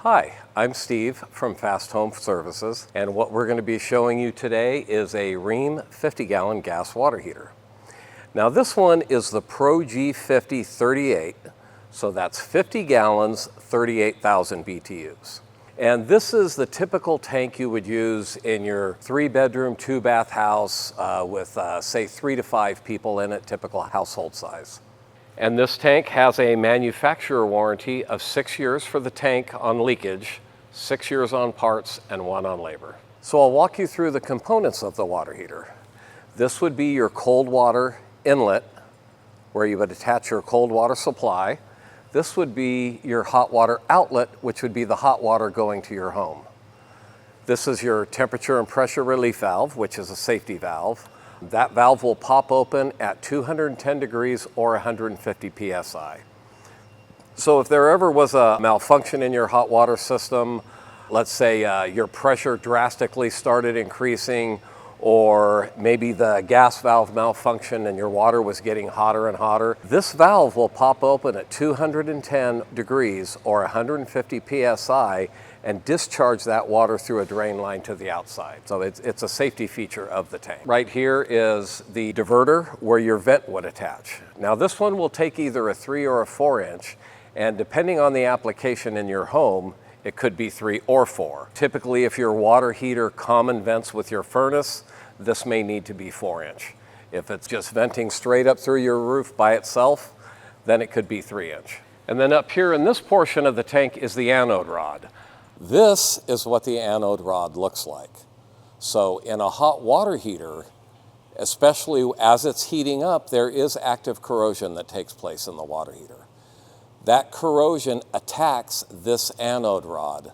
Hi, I'm Steve from Fast Home Services, and what we're going to be showing you today is a Rheem 50-gallon gas water heater. Now this one is the PROG50-38, so that's 50 gallons, 38,000 BTUs. And this is the typical tank you would use in your 3-bedroom, 2-bath house with say 3 to 5 people in it, typical household size. And this tank has a manufacturer warranty of 6 years for the tank on leakage, 6 years on parts, and 1 on labor. So I'll walk you through the components of the water heater. This would be your cold water inlet, where you would attach your cold water supply. This would be your hot water outlet, which would be the hot water going to your home. This is your temperature and pressure relief valve, which is a safety valve. That valve will pop open at 210 degrees or 150 psi. So if there ever was a malfunction in your hot water system, let's say your pressure drastically started increasing, or maybe the gas valve malfunctioned and your water was getting hotter and hotter, this valve will pop open at 210 degrees or 150 psi and discharge that water through a drain line to the outside. So it's a safety feature of the tank. Right here is the diverter where your vent would attach. Now this one will take either a 3 or a 4 inch, and depending on the application in your home, it could be 3 or 4. Typically, if your water heater common vents with your furnace, this may need to be 4 inch. If it's just venting straight up through your roof by itself, then it could be 3 inch. And then up here in this portion of the tank is the anode rod. This is what the anode rod looks like. So in a hot water heater, especially as it's heating up, there is active corrosion that takes place in the water heater. That corrosion attacks this anode rod.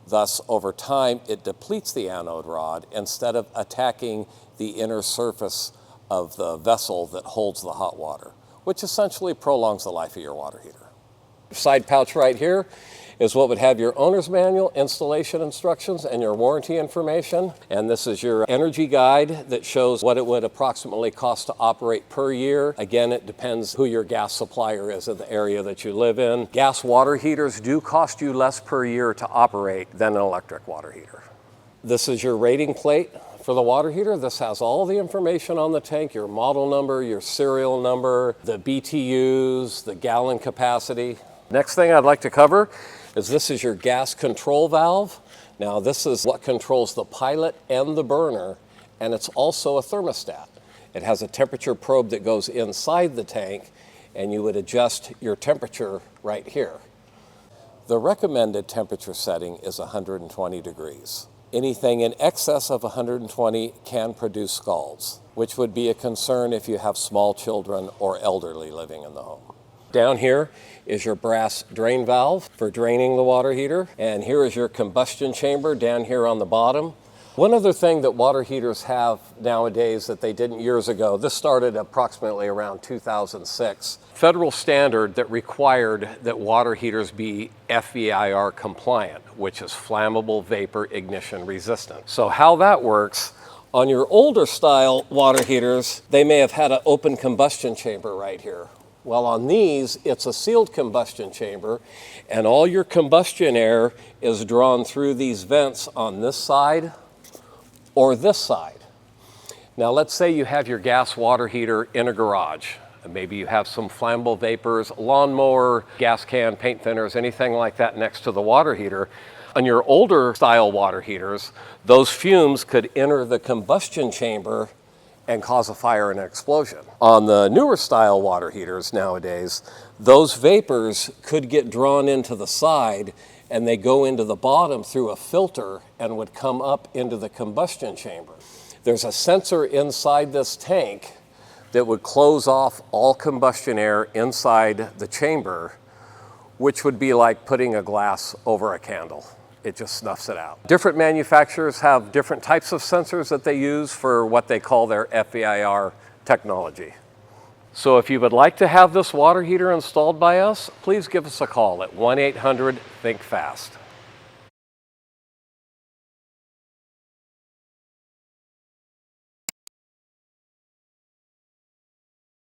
Thus, over time, it depletes the anode rod instead of attacking the inner surface of the vessel that holds the hot water, which essentially prolongs the life of your water heater. Side pouch right here is what would have your owner's manual, installation instructions, and your warranty information. And this is your energy guide that shows what it would approximately cost to operate per year. Again, it depends who your gas supplier is in the area that you live in. Gas water heaters do cost you less per year to operate than an electric water heater. This is your rating plate for the water heater. This has all the information on the tank, your model number, your serial number, the BTUs, the gallon capacity. Next thing I'd like to cover is this is your gas control valve. Now this is what controls the pilot and the burner, and it's also a thermostat. It has a temperature probe that goes inside the tank, and you would adjust your temperature right here. The recommended temperature setting is 120 degrees. Anything in excess of 120 can produce scalds, which would be a concern if you have small children or elderly living in the home. Down here is your brass drain valve for draining the water heater, and here is your combustion chamber down here on the bottom. One other thing that water heaters have nowadays that they didn't years ago, this started approximately around 2006, federal standard that required that water heaters be FVIR compliant, which is flammable vapor ignition resistant. So how that works, on your older style water heaters, they may have had an open combustion chamber right here. Well, on these, it's a sealed combustion chamber, and all your combustion air is drawn through these vents on this side or this side. Now, let's say you have your gas water heater in a garage. Maybe you have some flammable vapors, lawnmower, gas can, paint thinners, anything like that next to the water heater. On your older style water heaters, those fumes could enter the combustion chamber and cause a fire and an explosion. On the newer style water heaters nowadays, those vapors could get drawn into the side and they go into the bottom through a filter and would come up into the combustion chamber. There's a sensor inside this tank that would close off all combustion air inside the chamber, which would be like putting a glass over a candle. It just snuffs it out. Different manufacturers have different types of sensors that they use for what they call their FVIR technology. So if you would like to have this water heater installed by us, please give us a call at 1-800-THINK-FAST.